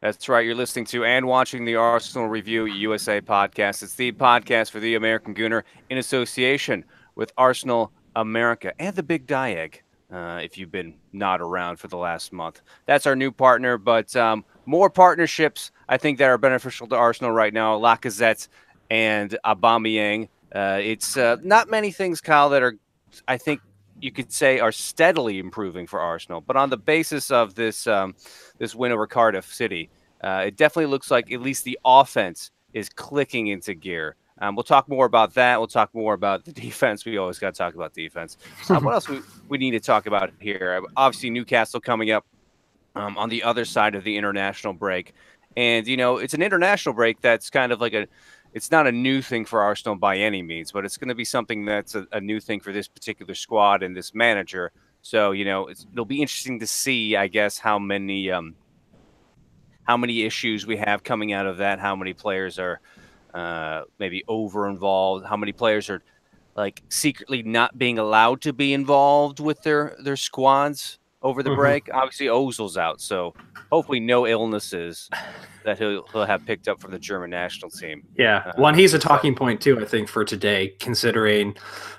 That's right. You're listening to and watching the Arsenal Review USA podcast. It's the podcast for the American Gooner in association with Arsenal America and the Big Diag. If you've been not around for the last month, that's our new partner. But more partnerships, I think, that are beneficial to Arsenal right now. Lacazette and Aubameyang. It's not many things, Kyle, that are, I think, you could say, are steadily improving for Arsenal. But on the basis of this win over Cardiff City, it definitely looks like at least the offense is clicking into gear. We'll talk more about that. We'll talk more about the defense. We always got to talk about defense. What else we need to talk about here? Obviously, Newcastle coming up on the other side of the international break. And, it's an international break that's kind of like it's not a new thing for Arsenal by any means, but it's going to be something that's a new thing for this particular squad and this manager. So, it'll be interesting to see, I guess, how many issues we have coming out of that, how many players are maybe over involved, how many players are like secretly not being allowed to be involved with their squads over the break. Obviously Ozil's out, so hopefully no illnesses that he'll have picked up from the German national team. Yeah, well, he's a talking point too, I think, for today, considering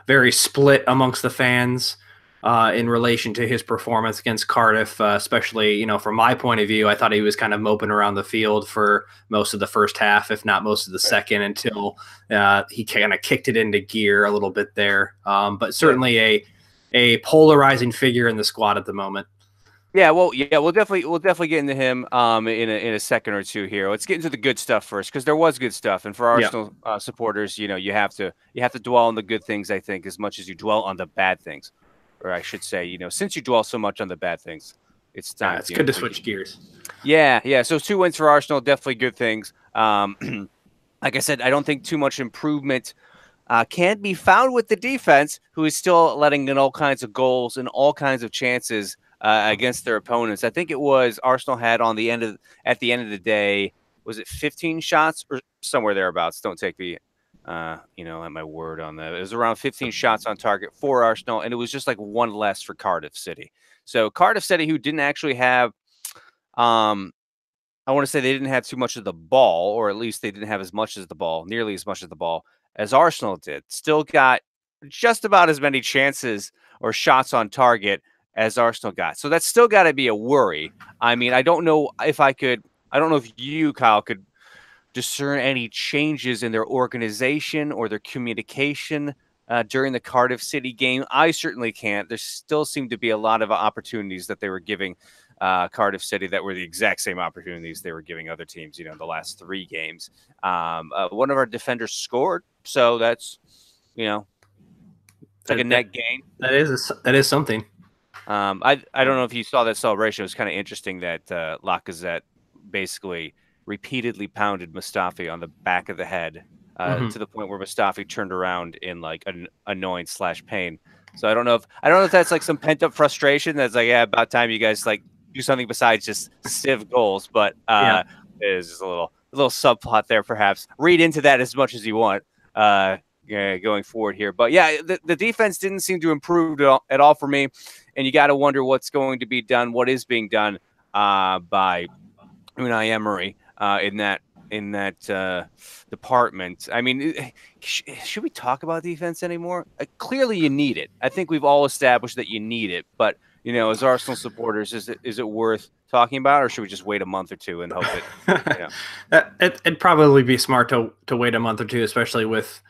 very split amongst the fans in relation to his performance against Cardiff, especially, from my point of view. I thought he was kind of moping around the field for most of the first half, if not most of the second, until he kind of kicked it into gear a little bit there. But certainly a polarizing figure in the squad at the moment. Yeah, we'll definitely get into him in a second or two here. Let's get into the good stuff first, because there was good stuff, and for Arsenal supporters, you have to dwell on the good things, I think, as much as you dwell on the bad things. Or I should say, since you dwell so much on the bad things, it's time. Yeah, it's good to switch gears. Yeah. So 2 wins for Arsenal, definitely good things. Like I said, I don't think too much improvement can be found with the defense, who is still letting in all kinds of goals and all kinds of chances against their opponents. I think it was Arsenal had at the end of the day, was it 15 shots or somewhere thereabouts? Don't take me at my word on that. It was around 15 shots on target for Arsenal, and it was just like one less for Cardiff City. So Cardiff City, who didn't actually have, I want to say they didn't have too much of the ball, or at least they didn't have nearly as much of the ball as Arsenal did, still got just about as many chances or shots on target as Arsenal got. So that's still got to be a worry. I mean, I don't know if you, Kyle, could discern any changes in their organization or their communication during the Cardiff City game. I certainly can't. There still seemed to be a lot of opportunities that they were giving Cardiff City that were the exact same opportunities they were giving other teams, in the last 3 games. One of our defenders scored, so that's, it's like a net gain. That is something. I don't know if you saw that celebration. It was kind of interesting that Lacazette basically repeatedly pounded Mustafi on the back of the head to the point where Mustafi turned around in like an annoyance/pain. So I don't know if that's like some pent up frustration that's like, yeah, about time you guys like do something besides just sieve goals. But there's just a little subplot there, perhaps. Read into that as much as you want going forward here. But yeah, the defense didn't seem to improve at all for me, and you got to wonder what's going to be done, what is being done by Unai Emery in that department. I mean, should we talk about defense anymore? Clearly, you need it. I think we've all established that you need it. But as Arsenal supporters, is it worth talking about, or should we just wait a month or two and hope it? It'd probably be smart to wait a month or two, especially with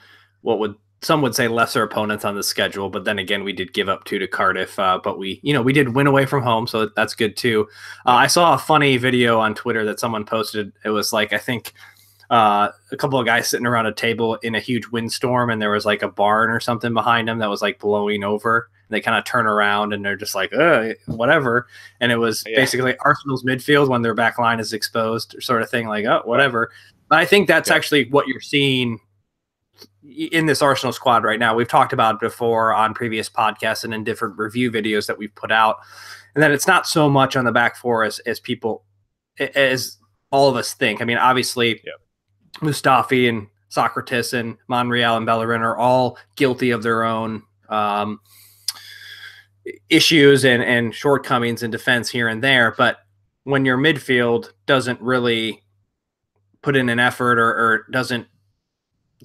some would say lesser opponents on the schedule. But then again, we did give up 2 to Cardiff, but we did win away from home, so that's good too. I saw a funny video on Twitter that someone posted. It was like, I think a couple of guys sitting around a table in a huge windstorm, and there was like a barn or something behind them that was like blowing over. They kind of turn around and they're just like, whatever. And it was basically Arsenal's midfield when their back line is exposed, sort of thing, like, oh, whatever. But I think that's actually what you're seeing in this Arsenal squad right now. We've talked about it before on previous podcasts and in different review videos that we've put out, and that it's not so much on the back four as all of us think. I mean, obviously, Mustafi and Socrates and Monreal and Bellerin are all guilty of their own issues and shortcomings in defense here and there. But when your midfield doesn't really put in an effort or doesn't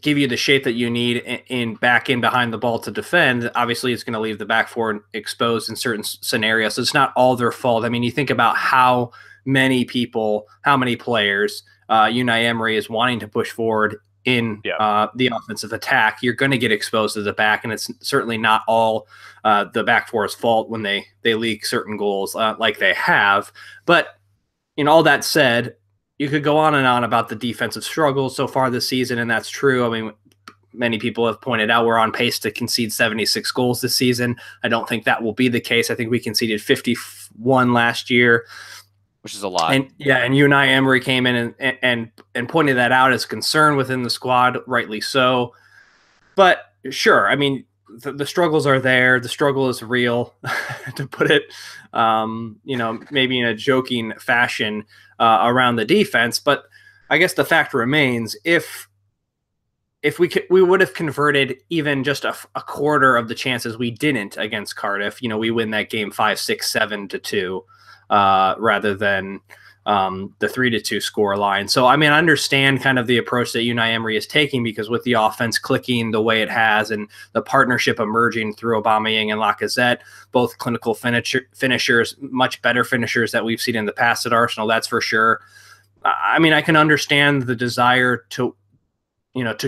give you the shape that you need in back in behind the ball to defend, obviously it's going to leave the back four exposed in certain scenarios. So it's not all their fault. I mean, you think about how many people, how many players Unai Emery is wanting to push forward in the offensive attack. You're going to get exposed to the back, and it's certainly not all the back four's fault when they leak certain goals like they have. But in all that said, you could go on and on about the defensive struggles so far this season, and that's true. I mean, many people have pointed out we're on pace to concede 76 goals this season. I don't think that will be the case. I think we conceded 51 last year, which is a lot. And and Unai Emery came in and pointed that out as concern within the squad, rightly so. But sure, I mean, the struggles are there. The struggle is real, to put it, maybe in a joking fashion around the defense. But I guess the fact remains, if we would have converted even just a quarter of the chances we didn't against Cardiff, we win that game 5-6-7 to 2, rather than the 3-2 score line. So, I mean, I understand kind of the approach that Unai Emery is taking, because with the offense clicking the way it has and the partnership emerging through Aubameyang and Lacazette, both clinical finishers, much better finishers that we've seen in the past at Arsenal, that's for sure. I mean, I can understand the desire to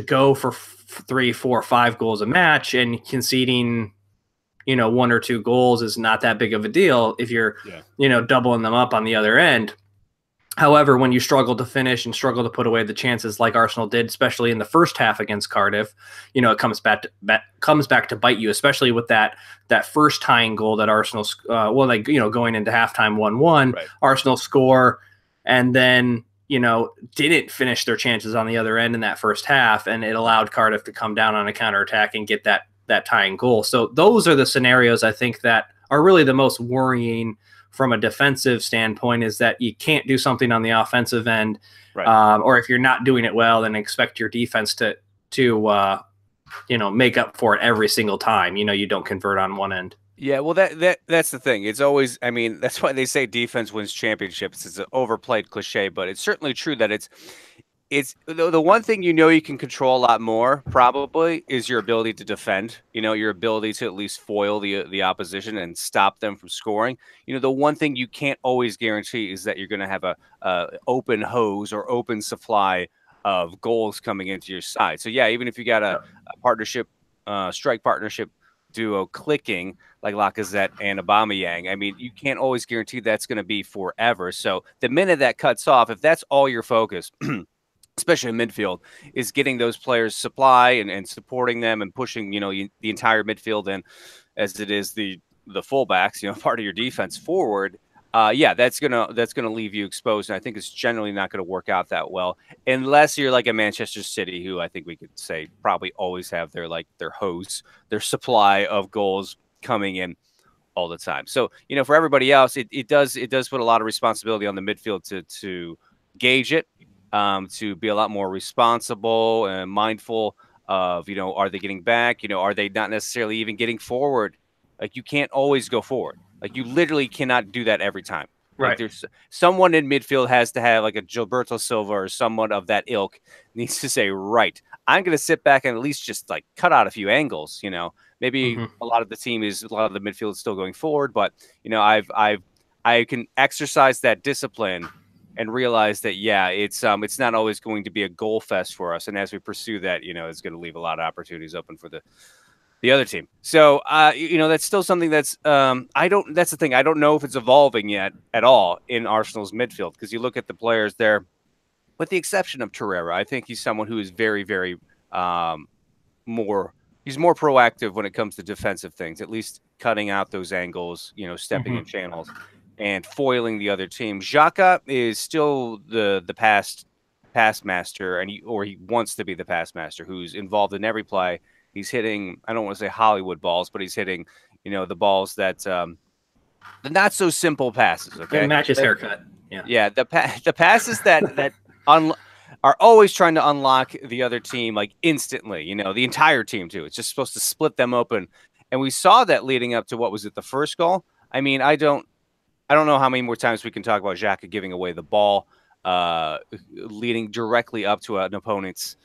go for 3, 4, 5 goals a match, and conceding 1 or 2 goals is not that big of a deal if you're doubling them up on the other end. However, when you struggle to finish and struggle to put away the chances like Arsenal did, especially in the first half against Cardiff, it comes back to bite you, especially with that first tying goal that Arsenal, going into halftime 1-1, right. Arsenal score, and then didn't finish their chances on the other end in that first half, and it allowed Cardiff to come down on a counterattack and get that tying goal. So those are the scenarios I think that are really the most worrying from a defensive standpoint, is that you can't do something on the offensive end, right. Or if you're not doing it well, then expect your defense to make up for it every single time. You don't convert on one end. Yeah, well, that's the thing. It's always, I mean, that's why they say defense wins championships. It's an overplayed cliche, but it's certainly true that it's the one thing you can control a lot more probably is your ability to defend. Your ability to at least foil the opposition and stop them from scoring. The one thing you can't always guarantee is that you're going to have a open hose or open supply of goals coming into your side. So yeah, even if you got a partnership, strike partnership duo clicking like Lacazette and Aubameyang, I mean, you can't always guarantee that's going to be forever. So the minute that cuts off, if that's all your focus, especially in midfield, is getting those players supply and supporting them and pushing, the entire midfield and as it is the fullbacks, part of your defense forward. That's gonna leave you exposed, and I think it's generally not going to work out that well unless you're like a Manchester City, who I think we could say probably always have their hose, their supply of goals coming in all the time. So for everybody else, it does put a lot of responsibility on the midfield to gauge it, to be a lot more responsible and mindful of are they getting back, are they not necessarily even getting forward. Like, you can't always go forward. Like, you literally cannot do that every time. Right. Like, there's someone in midfield has to have like a Gilberto Silva or someone of that ilk needs to say, right, I'm going to sit back and at least just like cut out a few angles. Maybe a lot of the midfield is still going forward, but I can exercise that discipline and realize that it's not always going to be a goal fest for us. And as we pursue that, it's going to leave a lot of opportunities open for the other team. So, that's still something that's that's the thing. I don't know if it's evolving yet at all in Arsenal's midfield, because you look at the players there, with the exception of Torreira, I think he's someone who is very, very more proactive when it comes to defensive things, at least cutting out those angles, stepping in channels and foiling the other team. Xhaka is still the pass master, and he wants to be the pass master who's involved in every play. He's hitting, I don't want to say Hollywood balls, but he's hitting, the balls that the not so simple passes. Okay, it matches haircut. Yeah. The passes that are always trying to unlock the other team like instantly. The entire team too. It's just supposed to split them open, and we saw that leading up to what was it, the first goal. I mean, I don't I don't know how many more times we can talk about Xhaka giving away the ball, leading directly up to an opponent's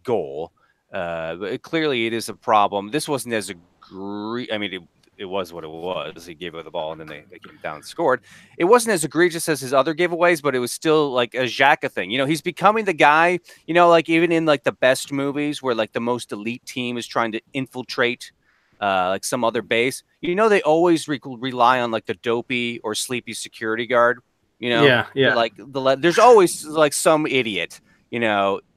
goal. But clearly, it is a problem. This wasn't as I mean, it was what it was. He gave away the ball, and then they came down and scored. It wasn't as egregious as his other giveaways, but it was still like a Xhaka thing. He's becoming the guy, like even in like the best movies where like the most elite team is trying to infiltrate like some other base. They always rely on like the dopey or sleepy security guard. Yeah. Like there's always like some idiot.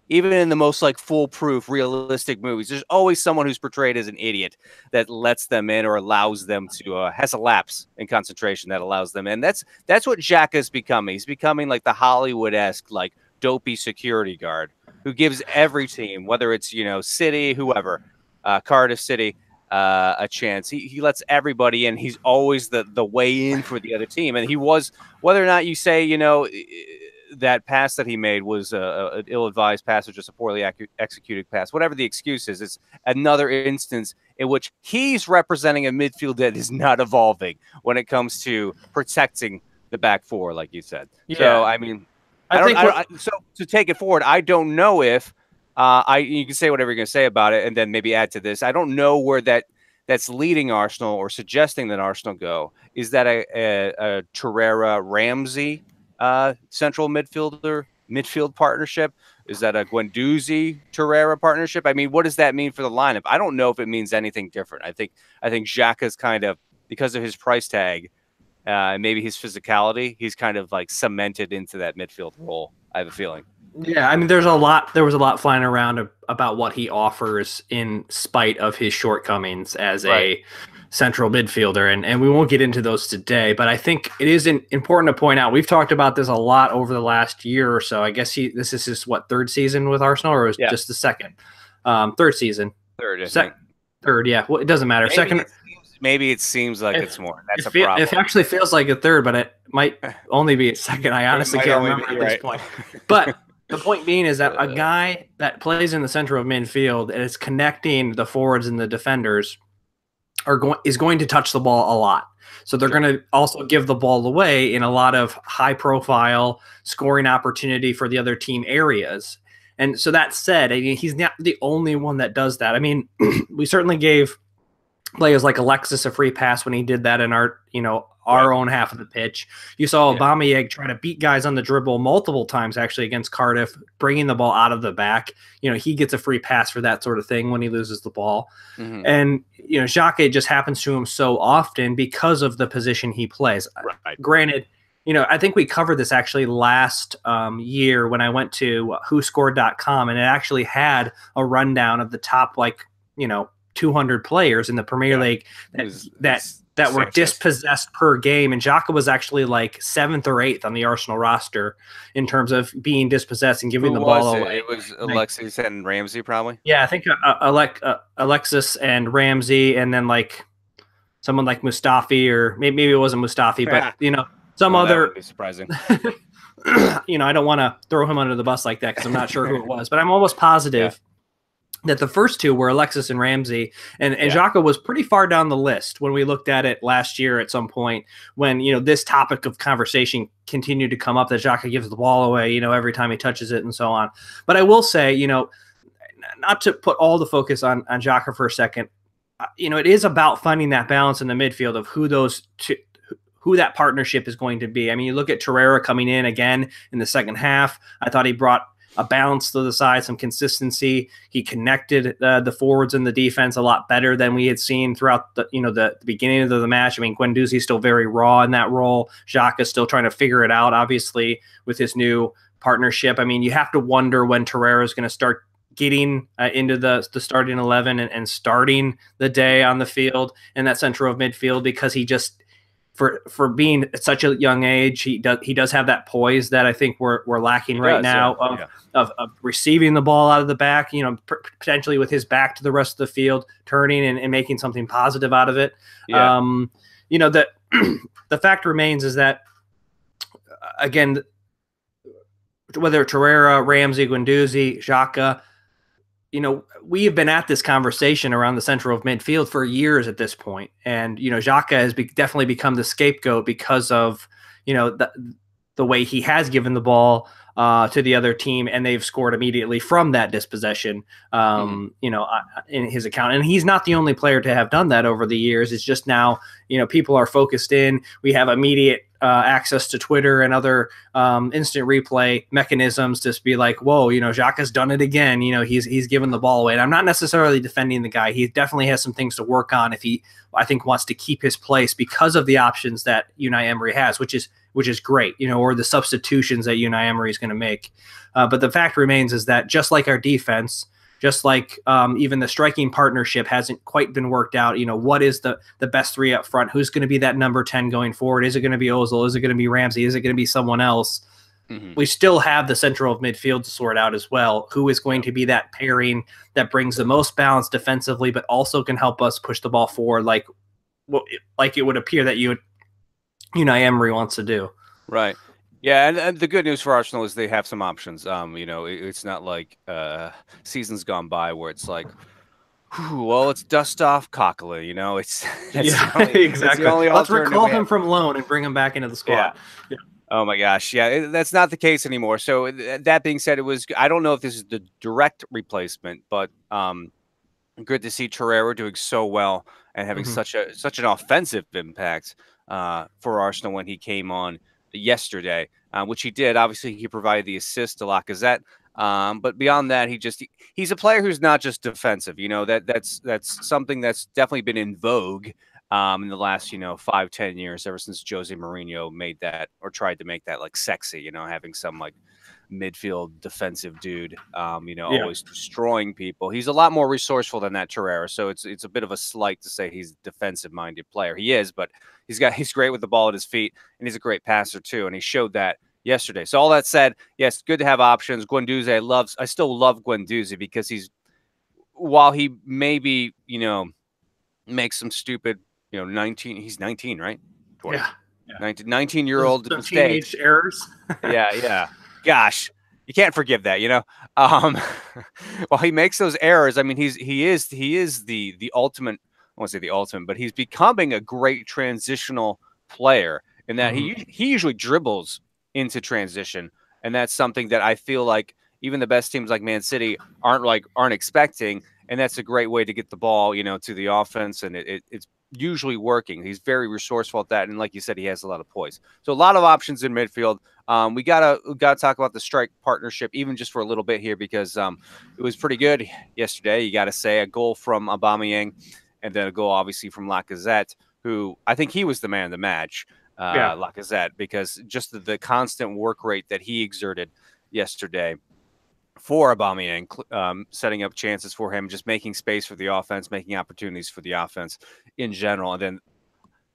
Even in the most like foolproof, realistic movies, there's always someone who's portrayed as an idiot that lets them in or allows them to has a lapse in concentration that allows them in. That's what Xhaka is becoming. He's becoming like the Hollywood-esque like dopey security guard who gives every team, whether it's City, whoever, Cardiff City, a chance. He lets everybody in. He's always the way in for the other team, and he was, whether or not you say that pass that he made was an ill-advised pass or just a poorly executed pass, whatever the excuse is, it's another instance in which he's representing a midfield that is not evolving when it comes to protecting the back four, like you said. Yeah. So, I mean, so to take it forward, I don't know if you can say whatever you're going to say about it and then maybe add to this. I don't know where that's leading Arsenal or suggesting that Arsenal go. Is that a Torreira-Ramsey central midfield partnership? Is that a Guendouzi Torreira partnership? I mean, what does that mean for the lineup? I don't know if it means anything different. I think Xhaka's kind of, because of his price tag, maybe his physicality, he's kind of like cemented into that midfield role. I have a feeling. Yeah, I mean, there was a lot flying around about what he offers in spite of his shortcomings as a central midfielder, and we won't get into those today, but I think it is important to point out, we've talked about this a lot over the last year or so. I guess this is his, third season with Arsenal, or just the second? Third season. Third, I think. Third, yeah. Well, it doesn't matter. Maybe it seems like it's more. That's a problem. It actually feels like a third, but it might only be a second. I honestly can't remember at this point. But the point being is that a guy that plays in the center of midfield and is connecting the forwards and the defenders is going to touch the ball a lot. So they're going to also give the ball away in a lot of high-profile scoring opportunity for the other team areas. And so that said, I mean, he's not the only one that does that. I mean, we certainly gave players like Alexis a free pass when he did that in our own half of the pitch. You saw Aubameyang try to beat guys on the dribble multiple times, actually, against Cardiff, bringing the ball out of the back. He gets a free pass for that sort of thing when he loses the ball. Mm-hmm. And, Xhaka just happens to him so often because of the position he plays. Right. Granted, I think we covered this actually last year when I went to whoscored.com, and it actually had a rundown of the top, 200 players in the Premier League that were dispossessed per game, and Xhaka was actually like 7th or 8th on the Arsenal roster in terms of being dispossessed and giving the ball away. It was Alexis and Ramsey, probably. Yeah, I think Alexis and Ramsey, and then like someone like Mustafi, or maybe it wasn't Mustafi, but some other. That would be surprising. I don't want to throw him under the bus like that because I'm not sure who it was, but I'm almost positive. That the first two were Alexis and Ramsey, and Xhaka was pretty far down the list when we looked at it last year at some point when, this topic of conversation continued to come up, that Xhaka gives the ball away, every time he touches it and so on. But I will say, not to put all the focus on Xhaka for a second, it is about finding that balance in the midfield of who that partnership is going to be. I mean, you look at Torreira coming in again in the second half. I thought he brought a balance to the side, some consistency. He connected the forwards and the defense a lot better than we had seen throughout the beginning of the match. I mean, Guendouzi is still very raw in that role. Xhaka is still trying to figure it out, obviously, with his new partnership. I mean, you have to wonder when Torreira is going to start getting into the starting 11 and starting the day on the field in that center of midfield, because he just, for being at such a young age, he does have that poise that I think we're lacking now of receiving the ball out of the back, potentially with his back to the rest of the field, turning and making something positive out of it. Yeah. That the fact remains is that, again, whether Torreira, Ramsey, Guendouzi, Xhaka, we have been at this conversation around the central of midfield for years at this point. And, Xhaka has definitely become the scapegoat because of, the way he has given the ball to the other team, and they've scored immediately from that dispossession, in his account. And he's not the only player to have done that over the years. It's just now, people are focused in. We have immediate access to Twitter and other instant replay mechanisms to be like, whoa, Xhaka's done it again. He's given the ball away. And I'm not necessarily defending the guy. He definitely has some things to work on if he, I think, wants to keep his place because of the options that Unai Emery has, which is great, or the substitutions that Unai Emery is going to make. But the fact remains is that just like our defense, just like even the striking partnership hasn't quite been worked out. What is the best three up front? Who's going to be that number 10 going forward? Is it going to be Ozil? Is it going to be Ramsey? Is it going to be someone else? Mm-hmm. We still have the central of midfield to sort out as well. Who is going to be that pairing that brings the most balance defensively, but also can help us push the ball forward like it would appear that Unai Emery wants to do. Right. Yeah, and the good news for Arsenal is they have some options. It's not like seasons gone by where it's like, well, it's dust off Coquelin. Exactly. Let's recall him from loan and bring him back into the squad. Yeah. Oh my gosh, yeah, that's not the case anymore. So that being said, I don't know if this is the direct replacement, but good to see Torreira doing so well and having such an offensive impact for Arsenal when he came on yesterday, which he did. Obviously, he provided the assist to Lacazette, but beyond that, he's a player who's not just defensive. That's something that's definitely been in vogue in the last 5-10 years, ever since Jose Mourinho made that or tried to make that like sexy. Having some like midfield defensive dude, always destroying people. He's a lot more resourceful than that Torreira, so it's a bit of a slight to say he's a defensive-minded player. He is, but he's great with the ball at his feet, and he's a great passer too, and he showed that yesterday. So all that said, yes, good to have options. Guendouzi, I still love Guendouzi because while he maybe makes some stupid 19, he's 19, right? 20. Yeah. 19-year-old mistakes. Teenage errors. Yeah. Gosh, you can't forgive that, While he makes those errors, I mean, he is the ultimate. I won't say the ultimate, but he's becoming a great transitional player in that he usually dribbles into transition, and that's something that I feel like even the best teams like Man City aren't expecting, and that's a great way to get the ball, to the offense, and it's usually working. He's very resourceful at that, and like you said, he has a lot of poise. So a lot of options in midfield. We gotta talk about the strike partnership, even just for a little bit here, because it was pretty good yesterday. You got to say, a goal from Aubameyang, and then a goal obviously from Lacazette, who I think he was the man of the match. Lacazette, because just the constant work rate that he exerted yesterday for Aubameyang, setting up chances for him, just making space for the offense, making opportunities for the offense in general. And then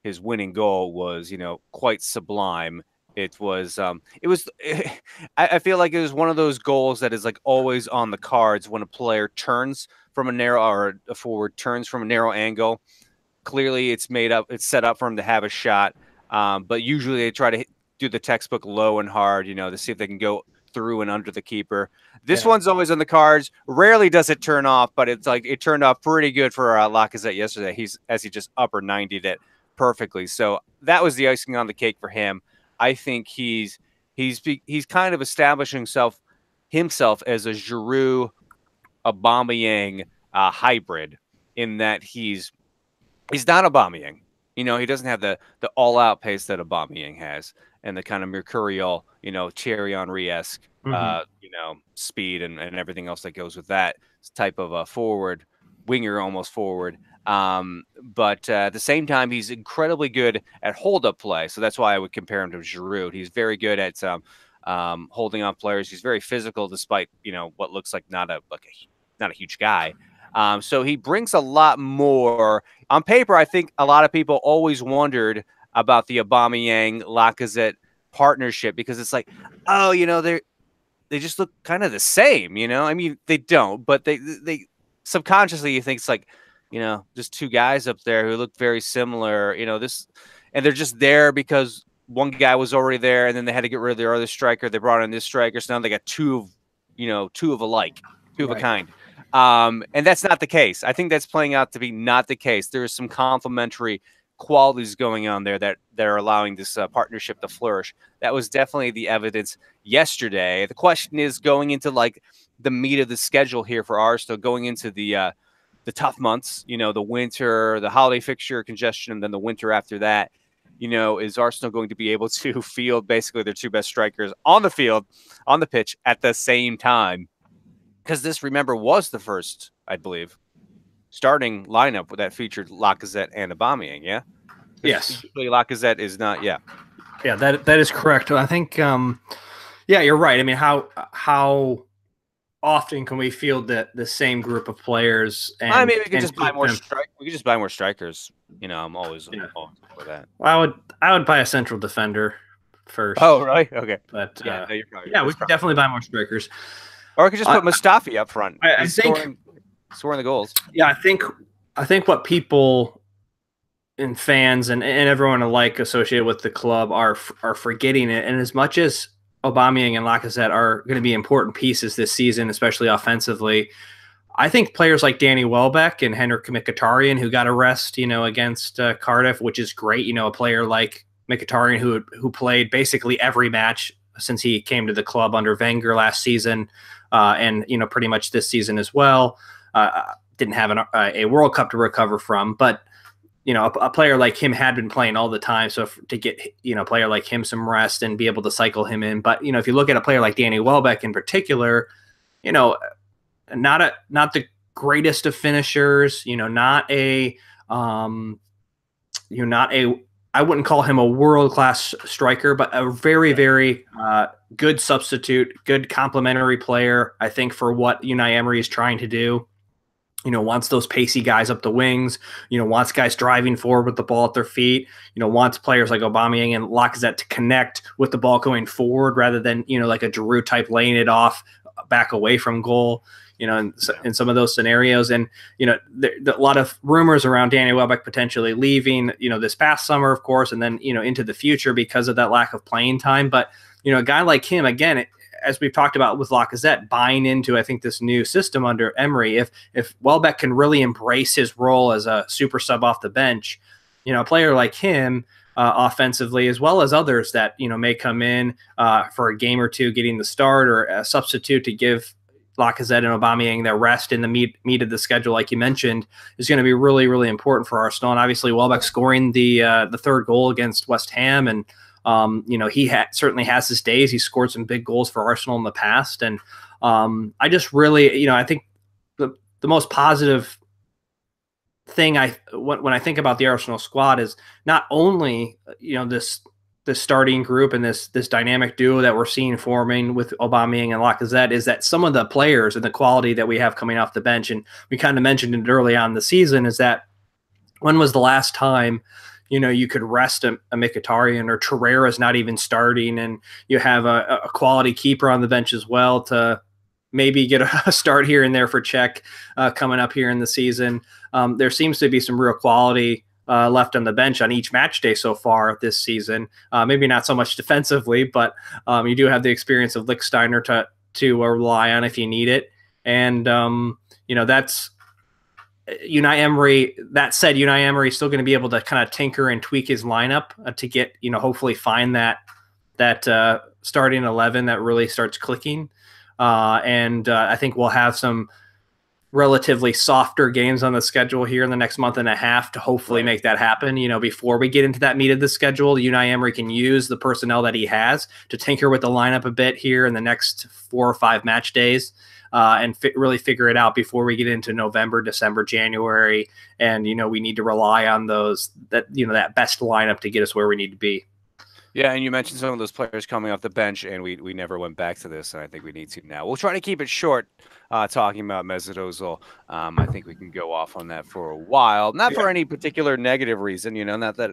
his winning goal was, quite sublime. I feel like it was one of those goals that is like always on the cards when a player turns from a narrow, or a forward turns from a narrow angle. Clearly it's set up for him to have a shot. But usually they try to do the textbook low and hard, to see if they can go through and under the keeper. This one's always on the cards. Rarely does it turn off, but it's like it turned off pretty good for Lacazette yesterday. He just upper 90'd it perfectly. So that was the icing on the cake for him. I think he's kind of establishing himself as a Giroud Aubameyang hybrid, in that he's not Aubameyang. He doesn't have the all-out pace that Aubameyang has, and the kind of mercurial, Thierry Henry-esque, speed and everything else that goes with that type of a forward, winger, almost forward. But at the same time, he's incredibly good at hold-up play. So that's why I would compare him to Giroud. He's very good at holding off players. He's very physical, despite what looks like not a huge guy. So he brings a lot more. On paper, I think a lot of people always wondered about the Aubameyang Lacazette partnership, because it's like, oh, they just look kind of the same, I mean, they don't, but they subconsciously, you think it's like, just two guys up there who look very similar, and they're just there because one guy was already there, and then they had to get rid of their other striker. They brought in this striker, so now they got two of alike, two of a kind. And that's not the case. I think that's playing out to be not the case. There is some complementary qualities going on there that are allowing this partnership to flourish. That was definitely the evidence yesterday. The question is going into like the meat of the schedule here for Arsenal, going into the tough months, the winter, the holiday fixture congestion, and then the winter after that. Is Arsenal going to be able to field basically their two best strikers on the field, on the pitch at the same time? Because this, remember, was the first, I believe, starting lineup that featured Lacazette and Aubameyang. Yeah. Yes. Usually Lacazette is not. Yeah. Yeah, that is correct. I think. Yeah, you're right. I mean, how often can we field the same group of players? And I mean, we could just buy more We could just buy more strikers. I'm always for that. Well, I would buy a central defender first. Oh, right. Okay. But yeah, no, you're probably we could definitely buy more strikers. Or I could just put Mustafi up front. I think scoring the goals. Yeah, I think what people and fans and everyone alike associated with the club are forgetting it. And as much as Aubameyang and Lacazette are going to be important pieces this season, especially offensively, I think players like Danny Welbeck and Henrik Mkhitaryan, who got a rest, against Cardiff, which is great. A player like Mkhitaryan who played basically every match since he came to the club under Wenger last season, and pretty much this season as well. Didn't have a World Cup to recover from, but a player like him had been playing all the time. So to get a player like him some rest and be able to cycle him in, but if you look at a player like Danny Welbeck in particular, not the greatest of finishers, not a I wouldn't call him a world-class striker, but a very, very good substitute, good complementary player, I think, for what Unai Emery is trying to do. Wants those pacey guys up the wings, wants guys driving forward with the ball at their feet, wants players like Aubameyang and Lacazette to connect with the ball going forward rather than, like a Giroud type laying it off back away from goal. In some of those scenarios. And, a lot of rumors around Danny Welbeck potentially leaving, this past summer, of course, and then, into the future because of that lack of playing time. But, a guy like him, again, as we've talked about with Lacazette, buying into, I think, this new system under Emery, if Welbeck can really embrace his role as a super sub off the bench, a player like him, offensively, as well as others that, may come in for a game or two, getting the start or a substitute to give Lacazette and Aubameyang their rest in the meat of the schedule, like you mentioned, is going to be really, really important for Arsenal. And obviously, Welbeck scoring the third goal against West Ham, and he certainly has his days. He scored some big goals for Arsenal in the past, and I just really, I think the most positive thing when I think about the Arsenal squad is not only this starting group and this dynamic duo that we're seeing forming with Aubameyang and Lacazette, is that some of the players and the quality that we have coming off the bench, and we kind of mentioned it early on in the season, is that when was the last time you could rest a Mkhitaryan, or Torreira's not even starting, and you have a quality keeper on the bench as well to maybe get a start here and there for Czech coming up here in the season. There seems to be some real quality left on the bench on each match day so far this season. Maybe not so much defensively, but you do have the experience of Lichtsteiner to rely on if you need it. And, that's Unai Emery. That said, Unai Emery is still going to be able to kind of tinker and tweak his lineup to get, hopefully find that starting 11 that really starts clicking. And I think we'll have some relatively softer games on the schedule here in the next month and a half to hopefully make that happen. Before we get into that meat of the schedule, Unai Emery can use the personnel that he has to tinker with the lineup a bit here in the next 4 or 5 match days, and really figure it out before we get into November, December, January. And, we need to rely on that best lineup to get us where we need to be. Yeah, and you mentioned some of those players coming off the bench, and we never went back to this, and I think we need to now. We'll try to keep it short, talking about Mesut Ozil. I think we can go off on that for a while, not for any particular negative reason, not that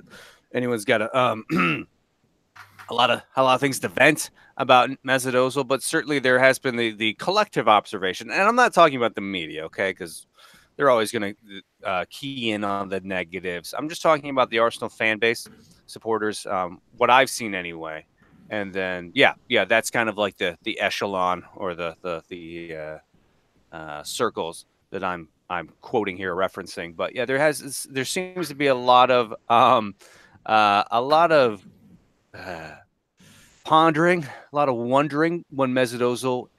anyone's got a lot of things to vent about Mesut Ozil, but certainly there has been the collective observation, and I'm not talking about the media, okay, because they're always going to key in on the negatives. I'm just talking about the Arsenal fan base, supporters, what I've seen anyway. And then, that's kind of like the echelon or the circles I'm quoting here, referencing. But yeah, there seems to be a lot of uh, pondering, a lot of wondering when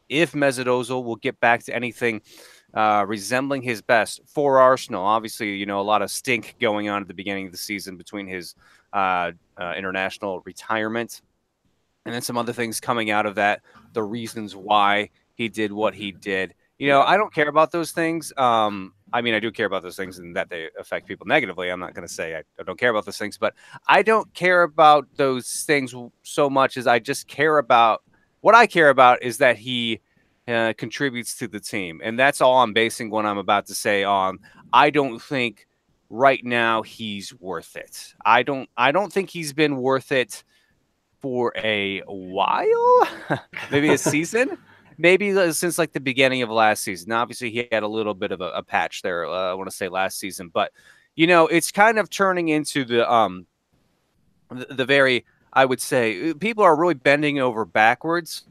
if Mesut Ozil will get back to anything resembling his best for Arsenal. Obviously, a lot of stink going on at the beginning of the season between his international retirement and then some other things coming out of that, the reasons why he did what he did. I don't care about those things. I mean, I do care about those things and that they affect people negatively. I'm not going to say I don't care about those things, but I don't care about those things so much as I just care about what I care about is that he contributes to the team. And that's all I'm basing what I'm about to say on. I don't think right now he's worth it. I don't think he's been worth it for a while, maybe a season, maybe since like the beginning of last season. Obviously, he had a little bit of a patch there. I want to say last season, but it's kind of turning into the very. I would say people are really bending over backwards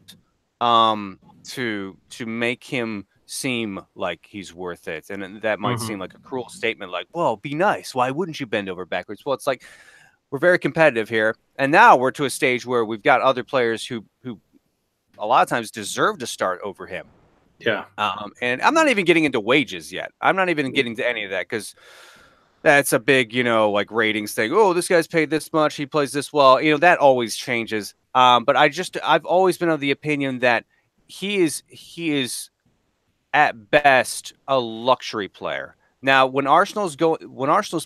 to make him seem like he's worth it, and that might seem like a cruel statement. Like, well, be nice. Why wouldn't you bend over backwards? Well, it's like we're very competitive here, and now we're to a stage where we've got other players who a lot of times deserve to start over him. Yeah. And I'm not even getting into wages yet. I'm not even getting to any of that because that's a big, like ratings thing. Oh, this guy's paid this much. He plays this well. That always changes. But I've always been of the opinion that he is at best a luxury player. Now, when Arsenal's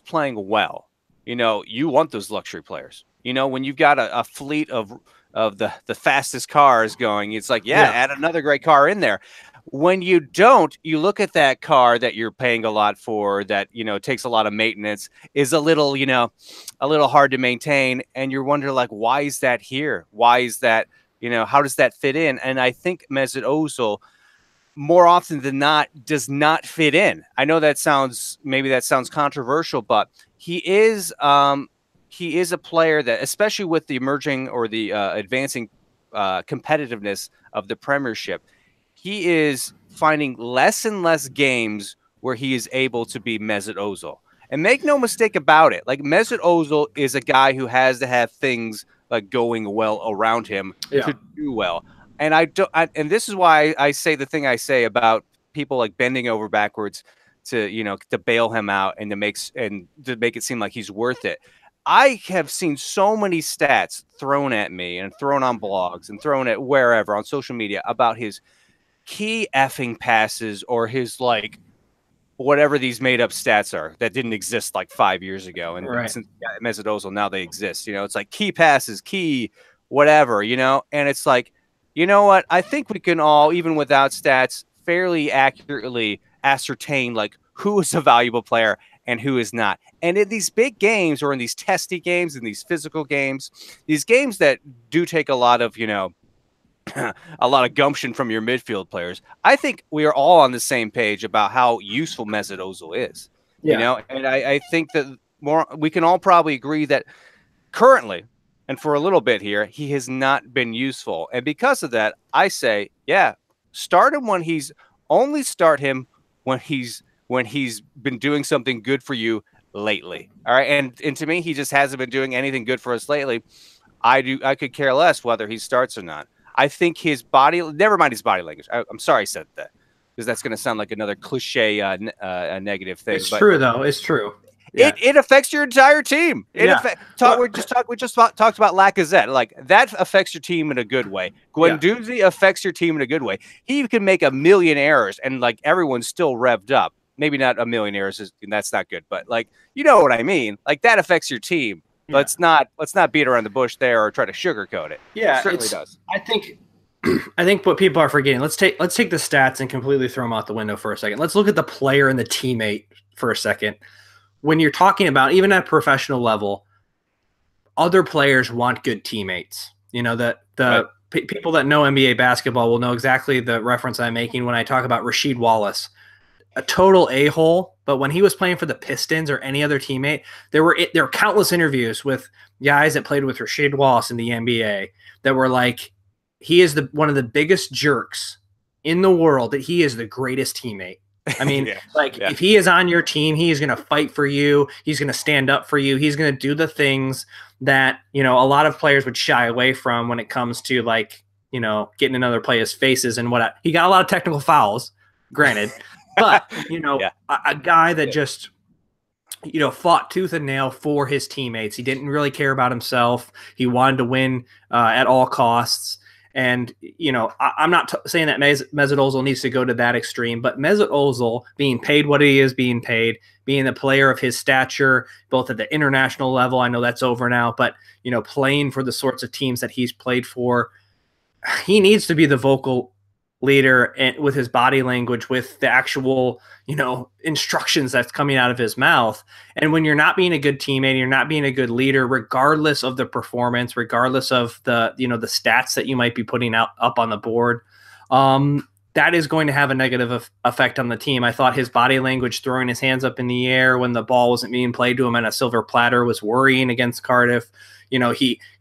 playing well, you want those luxury players. When you've got a fleet of the fastest cars going, it's like, add another great car in there. When you don't, you look at that car that you're paying a lot for, that takes a lot of maintenance, is a little hard to maintain, and you're wondering like, why is that here? Why is that? How does that fit in? And I think Mesut Ozil, more often than not, does not fit in. I know that sounds controversial, but he is a player that, especially with the emerging or the advancing competitiveness of the Premiership, he is finding less and less games where he is able to be Mesut Ozil. And make no mistake about it, like Mesut Ozil is a guy who has to have things like going well around him to do well. And and this is why I say the thing I say about people like bending over backwards to bail him out and to make it seem like he's worth it. I have seen so many stats thrown at me and thrown on blogs and thrown at wherever on social media about his key effing passes or his like whatever these made up stats are that didn't exist like 5 years ago. And since Mesut Ozil, now they exist. It's like key passes, key whatever, and it's like, you know what? I think we can all, even without stats, fairly accurately ascertain like who is a valuable player and who is not. And in these big games or in these testy games, in these physical games, these games that do take a lot of, a lot of gumption from your midfield players, I think we are all on the same page about how useful Mesut Ozil is. And I think that we can all probably agree that currently, and for a little bit here, he has not been useful. And because of that, I say, start him only start him when he's been doing something good for you lately. All right. And to me, he just hasn't been doing anything good for us lately. I could care less whether he starts or not. I think never mind his body language. I'm sorry I said that because that's going to sound like another cliche, a negative thing. It's true though. It's true. Yeah. It affects your entire team. We just talked about Lacazette. Like that affects your team in a good way. Guendouzi affects your team in a good way. He can make a million errors and like everyone's still revved up. Maybe not a million errors, that's not good, but like you know what I mean. Like that affects your team. Let's not beat around the bush there or try to sugarcoat it. Yeah, it certainly does. I think what people are forgetting. Let's take the stats and completely throw them out the window for a second. Let's look at the player and the teammate for a second. When you're talking about even at professional level, other players want good teammates. People that know NBA basketball will know exactly the reference I'm making when I talk about Rasheed Wallace, a total a-hole. But when he was playing for the Pistons or any other teammate, there were countless interviews with guys that played with Rasheed Wallace in the NBA that were like, he is one of the biggest jerks in the world, that he is the greatest teammate. I mean, Yeah. like Yeah. if he is on your team, he is going to fight for you. He's going to stand up for you. He's going to do the things that, you know, a lot of players would shy away from when it comes to like, you know, getting in other players' faces and what. He got a lot of technical fouls, granted, but, you know, Yeah. a guy that just, you know, fought tooth and nail for his teammates. He didn't really care about himself. He wanted to win at all costs. And, you know, I'm not saying that Mesut Ozil needs to go to that extreme, but Mesut Ozil being paid what he is being paid, being a player of his stature, both at the international level, I know that's over now, but, you know, playing for the sorts of teams that he's played for, he needs to be the vocal leader and with his body language, with the actual, you know, instructions that's coming out of his mouth. And when you're not being a good teammate, you're not being a good leader, regardless of the performance, regardless of the, you know, the stats that you might be putting out up on the board, that is going to have a negative effect on the team. I thought his body language, throwing his hands up in the air when the ball wasn't being played to him on a silver platter, was worrying against Cardiff. You know,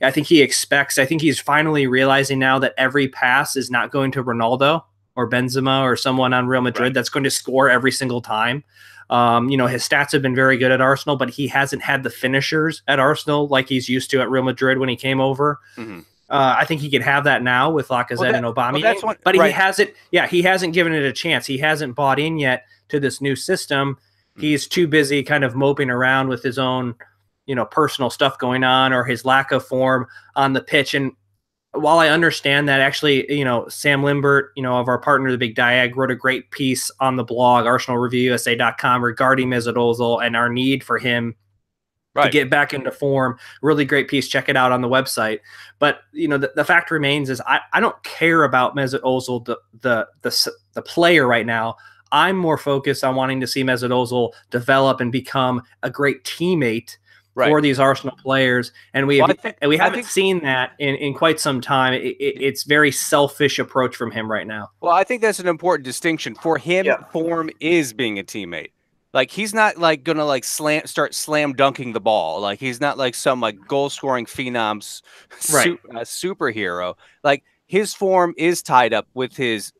I think he's finally realizing now that every pass is not going to Ronaldo or Benzema or someone on Real Madrid that's going to score every single time. You know, his stats have been very good at Arsenal, but he hasn't had the finishers at Arsenal like he's used to at Real Madrid when he came over. Mm-hmm. I think he could have that now with Lacazette and Aubameyang, but he hasn't. Yeah, he hasn't given it a chance. He hasn't bought in yet to this new system. Mm-hmm. He's too busy kind of moping around with his own, you know, personal stuff going on or his lack of form on the pitch. And while I understand that, actually, you know, Sam Limbert, you know, of our partner, The Big Diag, wrote a great piece on the blog, ArsenalReviewUSA.com, regarding Mesut Ozil and our need for him to get back into form. Really great piece. Check it out on the website. But, you know, the fact remains is I don't care about Mesut Ozil, the player right now. I'm more focused on wanting to see Mesut Ozil develop and become a great teammate for these Arsenal players. And we haven't seen that in quite some time. It's very selfish approach from him right now. Well, I think that's an important distinction. For him, form is being a teammate. Like, he's not like gonna like start slam dunking the ball. Like, he's not like some like goal scoring phenom superhero. Like, his form is tied up with his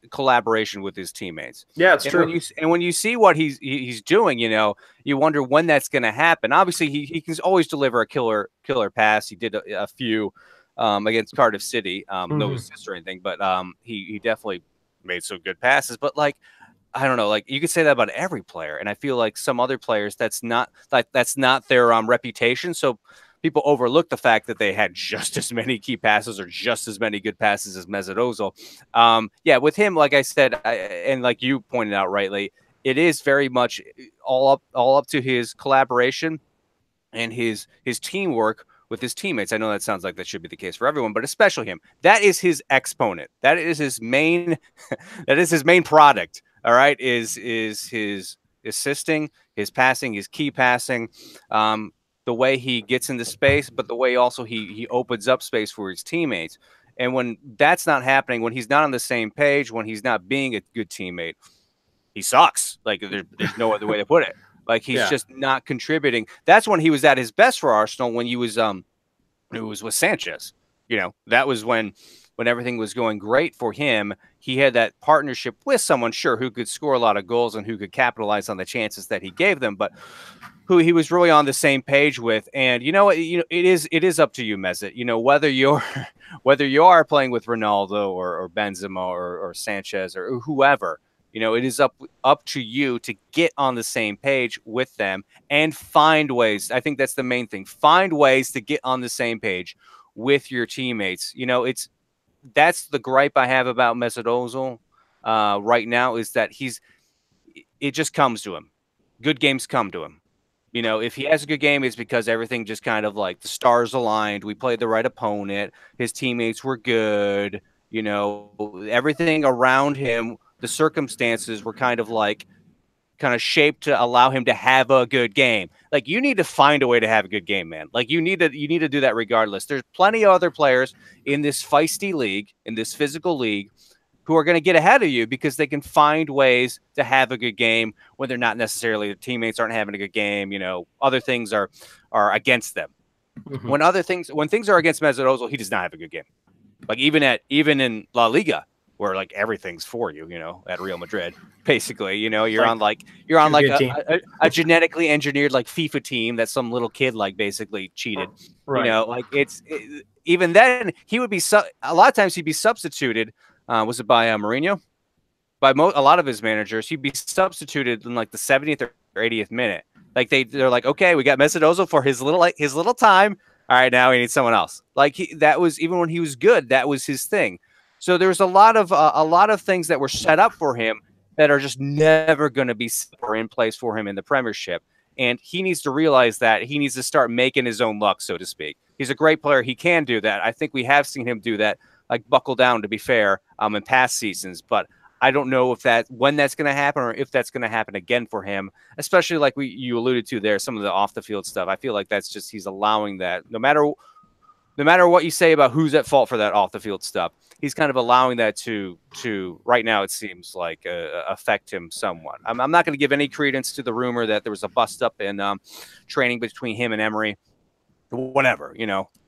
collaboration with his teammates. Yeah, it's true. When you see what he's doing, you know, you wonder when that's going to happen. Obviously, he can always deliver a killer pass. He did a few against Cardiff City, no assist or anything, but he definitely made some good passes. But like, I don't know, like you could say that about every player, and I feel like some other players that's not their reputation. So people overlook the fact that they had just as many key passes or just as many good passes as Mesut Ozil. Yeah, with him, like I said, and like you pointed out rightly, it is very much all up to his collaboration and his teamwork with his teammates. I know that sounds like that should be the case for everyone, but especially him. That is his exponent. That is his main. That is his main product. All right, is his assisting, his passing, his key passing. The way he gets into space, but the way also he opens up space for his teammates. And when that's not happening, when he's not on the same page, when he's not being a good teammate, he sucks. Like there's no other way to put it. Like he's just not contributing. That's when he was at his best for Arsenal, when he was it was with Sanchez. You know, that was when everything was going great for him. He had that partnership with someone, sure, who could score a lot of goals and who could capitalize on the chances that he gave them, but who he was really on the same page with. And you know, it is up to you, Mesut. You know, whether you are playing with Ronaldo or Benzema or Sanchez or whoever, you know, it is up to you to get on the same page with them and find ways. I think that's the main thing. Find ways to get on the same page with your teammates. You know, that's the gripe I have about Mesut Ozil right now, is that it just comes to him. Good games come to him. You know, if he has a good game, it's because everything just kind of like the stars aligned. We played the right opponent. His teammates were good. You know, everything around him, the circumstances were kind of shaped to allow him to have a good game. Like, you need to find a way to have a good game, man. Like, you need to do that regardless. There's plenty of other players in this feisty league, in this physical league, who are going to get ahead of you because they can find ways to have a good game when they're not necessarily, the teammates aren't having a good game. You know, other things are against them. Mm-hmm. When things are against Mesut Ozil, he does not have a good game. Like even in La Liga, where like everything's for you, at Real Madrid. Basically, you're Like on like good team. a genetically engineered like FIFA team that some little kid like basically cheated. Right. Like even then he would be a lot of times he'd be substituted. Was it by Mourinho? By a lot of his managers, he'd be substituted in like the 70th or 80th minute. Like they're like, okay, we got Mesut Ozil for his little time. All right, now we need someone else. Like that was even when he was good, that was his thing. So there's a lot of things that were set up for him that are just never going to be in place for him in the Premiership. And he needs to realize that he needs to start making his own luck, so to speak. He's a great player. He can do that. I think we have seen him do that, like buckle down, to be fair, in past seasons. But I don't know when that's going to happen or if that's going to happen again for him, especially like you alluded to there, some of the off the field stuff. I feel like that's just he's allowing that no matter what you say about who's at fault for that off the field stuff, he's kind of allowing that to right now, it seems like affect him somewhat. I'm not going to give any credence to the rumor that there was a bust up in training between him and Emery. Whatever,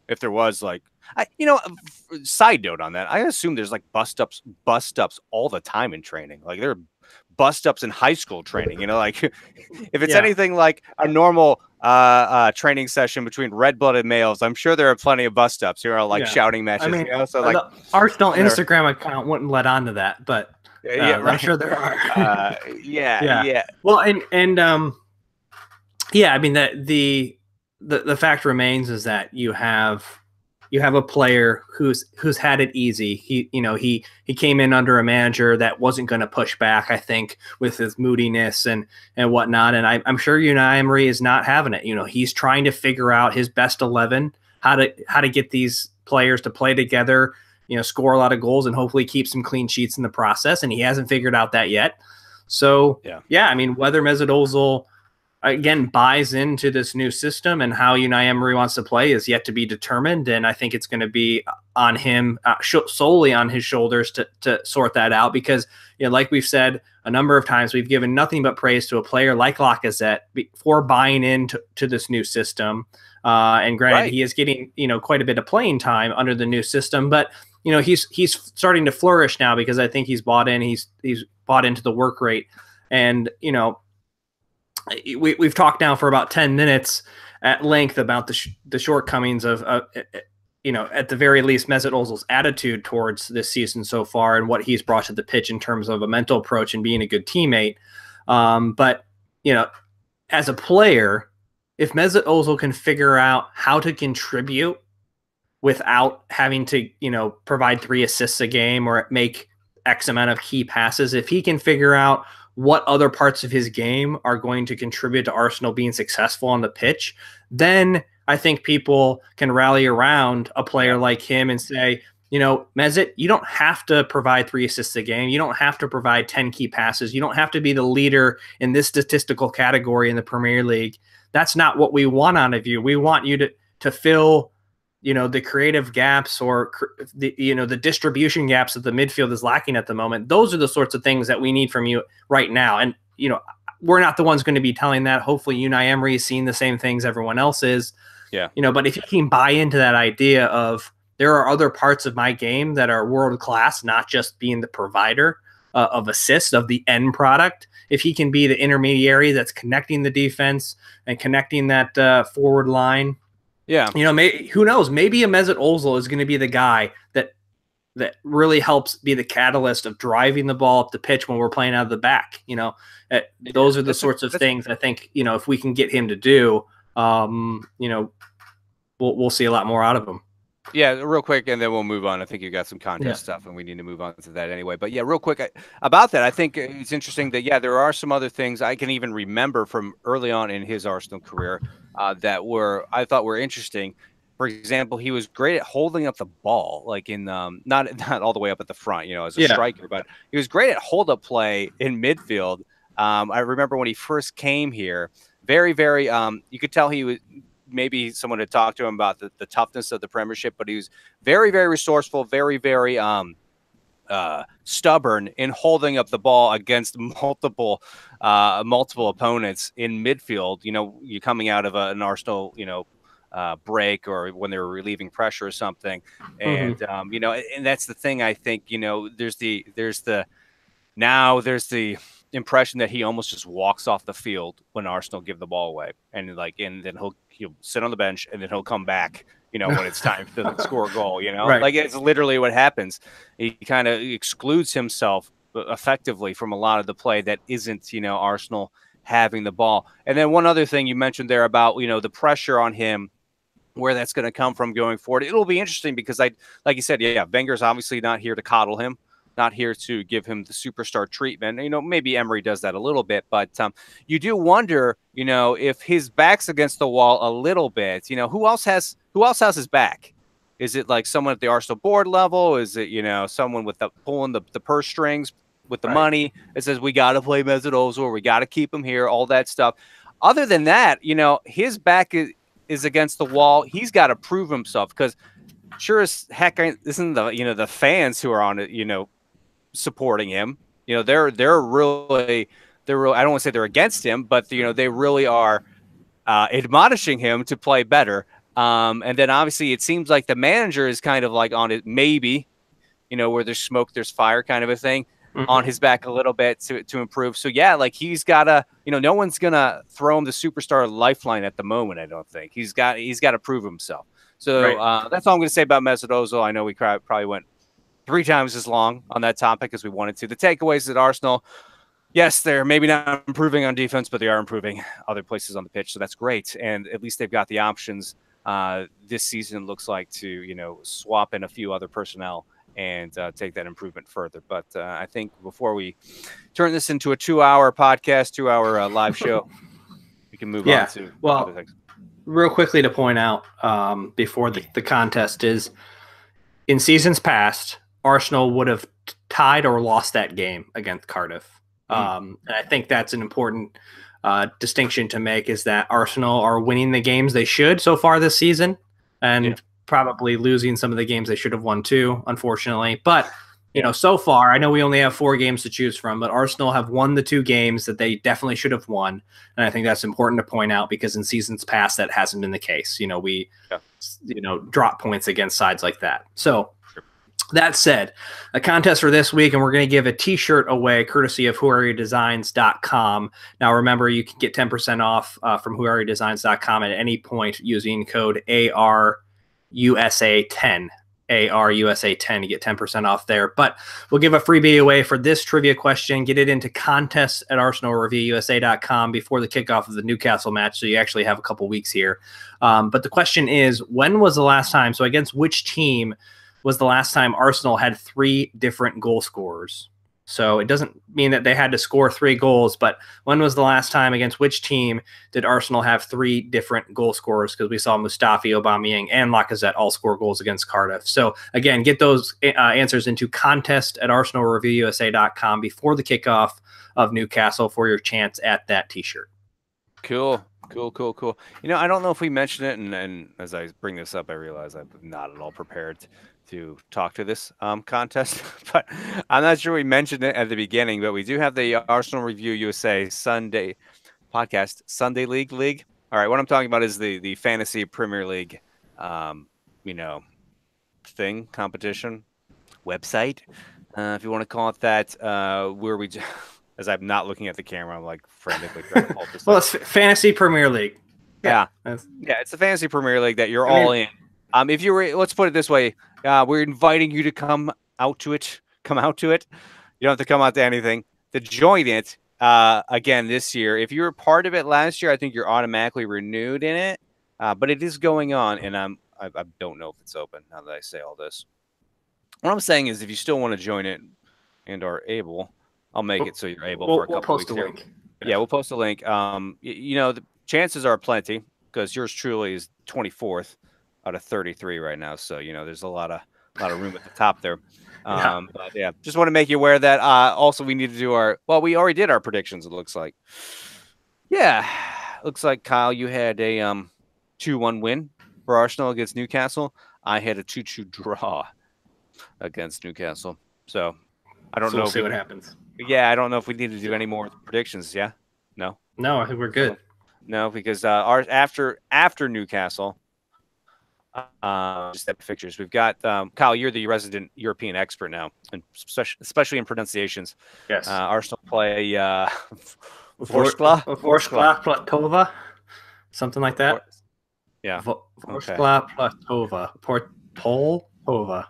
if there was like, side note on that, I assume there's like bust ups all the time in training. Like there are bust ups in high school training, like if it's anything like a normal training session between red-blooded males, I'm sure there are plenty of bust ups who are like shouting matches. I mean, so like the Arsenal Instagram account wouldn't let on to that, but yeah, right. I'm sure there are. Yeah. Well, and I mean the fact remains is that you have a player who's had it easy. He came in under a manager that wasn't going to push back, I think, with his moodiness and whatnot. And I'm sure Unai Emery is not having it. He's trying to figure out his best 11, how to get these players to play together, score a lot of goals and hopefully keep some clean sheets in the process. And he hasn't figured out that yet. So I mean, whether Mesut Ozil again buys into this new system and how Unai Emery wants to play is yet to be determined, and I think it's going to be on him, solely on his shoulders to sort that out. Because like we've said a number of times, we've given nothing but praise to a player like Lacazette for buying into this new system. And granted, he is getting quite a bit of playing time under the new system, but he's starting to flourish now because I think he's bought in. He's bought into the work rate, and we've talked now for about 10 minutes at length about the shortcomings of at the very least, Mesut Ozil's attitude towards this season so far and what he's brought to the pitch in terms of a mental approach and being a good teammate. But as a player, if Mesut Ozil can figure out how to contribute without having to, provide 3 assists a game or make X amount of key passes, if he can figure out what other parts of his game are going to contribute to Arsenal being successful on the pitch, then I think people can rally around a player like him and say, Mesut, you don't have to provide 3 assists a game. You don't have to provide 10 key passes. You don't have to be the leader in this statistical category in the Premier League. That's not what we want out of you. We want you to fill the creative gaps or the distribution gaps that the midfield is lacking at the moment. Those are the sorts of things that we need from you right now. And, we're not the ones going to be telling that. Hopefully Unai Emery is seeing the same things everyone else is. Yeah. But if you can buy into that idea of there are other parts of my game that are world class, not just being the provider of assists, of the end product, if he can be the intermediary that's connecting the defense and connecting that forward line, who knows? Maybe a Mesut Ozil is going to be the guy that really helps be the catalyst of driving the ball up the pitch when we're playing out of the back. Those are the sorts of things I think, if we can get him to do, we'll see a lot more out of him. Yeah, real quick, and then we'll move on. I think you got some contest stuff, and we need to move on to that anyway. But yeah, real quick about that, I think it's interesting that, there are some other things I can even remember from early on in his Arsenal career that I thought were interesting. For example, he was great at holding up the ball, like in not all the way up at the front, as a striker, but he was great at hold up play in midfield. I remember when he first came here, very, very, you could tell he was. Maybe someone had talked to him about the toughness of the Premiership, but he was very, very resourceful, very, very stubborn in holding up the ball against multiple opponents in midfield. You're coming out of an Arsenal, break or when they were relieving pressure or something. Mhm. And and that's the thing. I think there's the impression that he almost just walks off the field when Arsenal give the ball away, and then he'll sit on the bench and then he'll come back. When it's time to score a goal. Right. Like it's literally what happens. He kind of excludes himself effectively from a lot of the play that isn't Arsenal having the ball. And then one other thing you mentioned there about the pressure on him, where that's going to come from going forward. It'll be interesting because like you said, yeah, Wenger's obviously not here to coddle him, not here to give him the superstar treatment. Maybe Emery does that a little bit, but you do wonder, if his back's against the wall a little bit, who else has his back? Is it like someone at the Arsenal board level? Is it, someone with pulling the purse strings with the money? It says, we got to play Mesut Ozil, we got to keep him here, all that stuff. Other than that, his back is against the wall. He's got to prove himself because sure as heck isn't the fans who are on it, supporting him. They're really I don't want to say they're against him, but they really are admonishing him to play better. And then obviously it seems like the manager is kind of like on it, maybe, where there's smoke, there's fire kind of a thing, on his back a little bit to improve. So yeah, like he's gotta, no one's gonna throw him the superstar lifeline at the moment. I don't think he's got to prove himself. So that's all I'm gonna say about Mesut Ozil. I know we probably went 3 times as long on that topic as we wanted to. The takeaways at Arsenal, yes, they're maybe not improving on defense, but they are improving other places on the pitch. So that's great. And at least they've got the options this season, looks like, to, swap in a few other personnel and take that improvement further. But I think before we turn this into a 2-hour podcast, 2-hour live show, we can move on to other things. Real quickly to point out before the contest is, in seasons past, Arsenal would have tied or lost that game against Cardiff. And I think that's an important distinction to make, is that Arsenal are winning the games they should so far this season, and probably losing some of the games they should have won too, unfortunately. But, so far, I know we only have 4 games to choose from, but Arsenal have won the 2 games that they definitely should have won. And I think that's important to point out because in seasons past, that hasn't been the case. We drop points against sides like that. So, that said, a contest for this week, and we're going to give a t-shirt away courtesy of whoareyourdesigns.com. Now, remember, you can get 10% off from whoareyourdesigns.com at any point using code ARUSA10. ARUSA10 to get 10% off there. But we'll give a freebie away for this trivia question. Get it into contests at ArsenalReviewUSA.com before the kickoff of the Newcastle match, so you actually have a couple weeks here. But the question is, when was the last time, so against which team was the last time Arsenal had 3 different goal scorers? So it doesn't mean that they had to score 3 goals, but when was the last time, against which team did Arsenal have 3 different goal scorers? Because we saw Mustafi, Aubameyang, and Lacazette all score goals against Cardiff. So again, get those answers into contest at ArsenalReviewUSA.com before the kickoff of Newcastle for your chance at that t-shirt. Cool. I don't know if we mentioned it, and as I bring this up, I realize I'm not at all prepared to talk to this contest, but I'm not sure we mentioned it at the beginning, but we do have the Arsenal Review USA Sunday podcast, Sunday League. All right, what I'm talking about is the Fantasy Premier League, competition, website, if you want to call it that, where we as I'm not looking at the camera, I'm like frantically trying to hold this. Well, it's Fantasy Premier League. Yeah, it's the Fantasy Premier League that you're all in. If you were, let's put it this way, we're inviting you to come out to it. You don't have to come out to anything to join it again this year. If you were part of it last year, I think you're automatically renewed in it. But it is going on, and I don't know if it's open now that I say all this. What I'm saying is, if you still want to join it and are able, I'll make it so you're able for a couple weeks here. Yeah, we'll post a link. The chances are plenty because yours truly is 24th out of 33 right now. So, there's a lot of room at the top there. But yeah, just want to make you aware of that. Also, we need to do we already did our predictions, it looks like. Yeah, looks like, Kyle, you had a 2-1 win for Arsenal against Newcastle. I had a 2-2 draw against Newcastle. So, I don't know. We'll see what happens. Yeah, I don't know if we need to do any more predictions. Yeah? No, I think we're good. No, because after Newcastle, Just at pictures. We've got Kyle. You're the resident European expert now, and especially in pronunciations. Yes. Arsenal play Vorskla Vorskla Platova, something like that. Yeah. Vorskla Platova. Portova.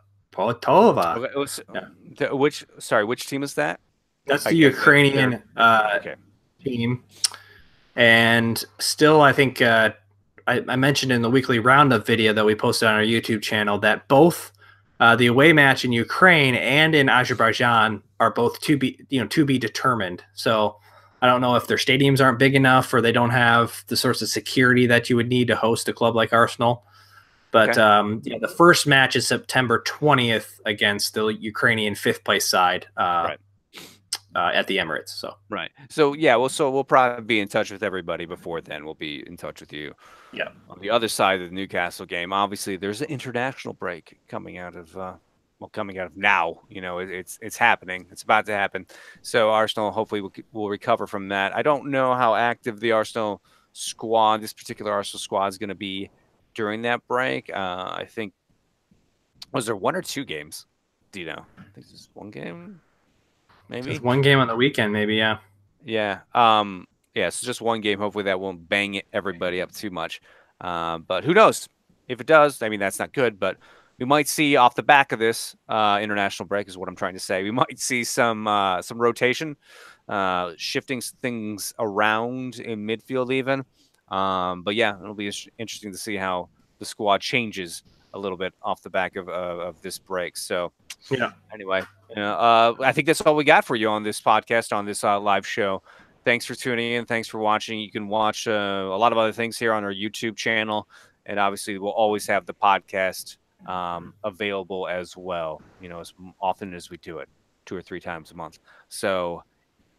Okay. Which team is that? That's the Ukrainian team. And still, I think I mentioned in the weekly roundup video that we posted on our YouTube channel that both the away match in Ukraine and in Azerbaijan are both to be determined. So I don't know if their stadiums aren't big enough or they don't have the sorts of security that you would need to host a club like Arsenal. But the first match is September 20th against the Ukrainian fifth place side. Right. At the Emirates. So we'll probably be in touch with everybody before then. We'll be in touch with you. Yeah. On the other side of the Newcastle game, obviously there's an international break coming out of now. It's happening. It's about to happen. So Arsenal hopefully will recover from that. I don't know how active the Arsenal squad, this particular Arsenal squad, is going to be during that break. I think, was there 1 or 2 games? Do you know? I think it's one game. Maybe just one game on the weekend, maybe. Yeah. So just one game. Hopefully that won't bang everybody up too much. But who knows? If it does, I mean, that's not good. But we might see off the back of this international break is what I'm trying to say. We might see some rotation, shifting things around in midfield even. But yeah, it'll be interesting to see how the squad changes a little bit off the back of this break. So yeah. Anyway, I think that's all we got for you on this podcast, on this live show. Thanks for tuning in. Thanks for watching. You can watch a lot of other things here on our YouTube channel. And obviously, we'll always have the podcast available as well, as often as we do it, 2 or 3 times a month. So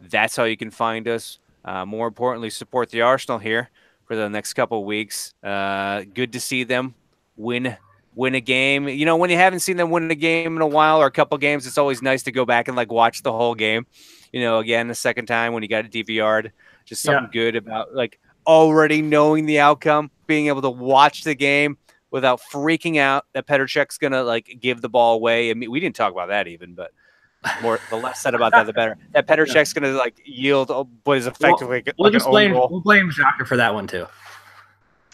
that's how you can find us. More importantly, support the Arsenal here for the next couple of weeks. Good to see them win a game. When you haven't seen them win a game in a while or a couple games, it's always nice to go back and watch the whole game. Again, the second time when you got it DVR'd, just something good about already knowing the outcome, being able to watch the game without freaking out that Petr Cech's gonna give the ball away. I mean, we didn't talk about that even, but the less said about that, the better. That Petr Cech's gonna yield what is effectively we'll blame Xhaka for that one too.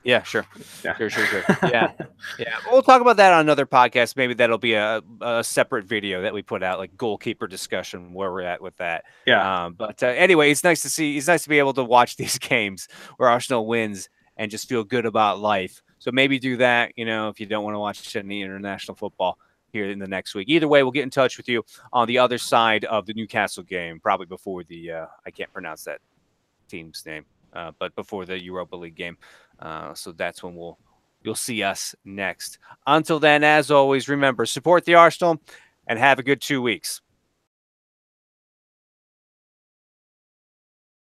Yeah, sure. Yeah. Sure. Yeah. We'll talk about that on another podcast. Maybe that'll be a separate video that we put out, goalkeeper discussion, where we're at with that. Yeah. But anyway, it's nice to be able to watch these games where Arsenal wins and just feel good about life. So maybe do that, if you don't want to watch any international football here in the next week. Either way, we'll get in touch with you on the other side of the Newcastle game, probably before the I can't pronounce that team's name, but before the Europa League game. So that's when you'll see us next. Until then, as always, remember, support the Arsenal and have a good 2 weeks.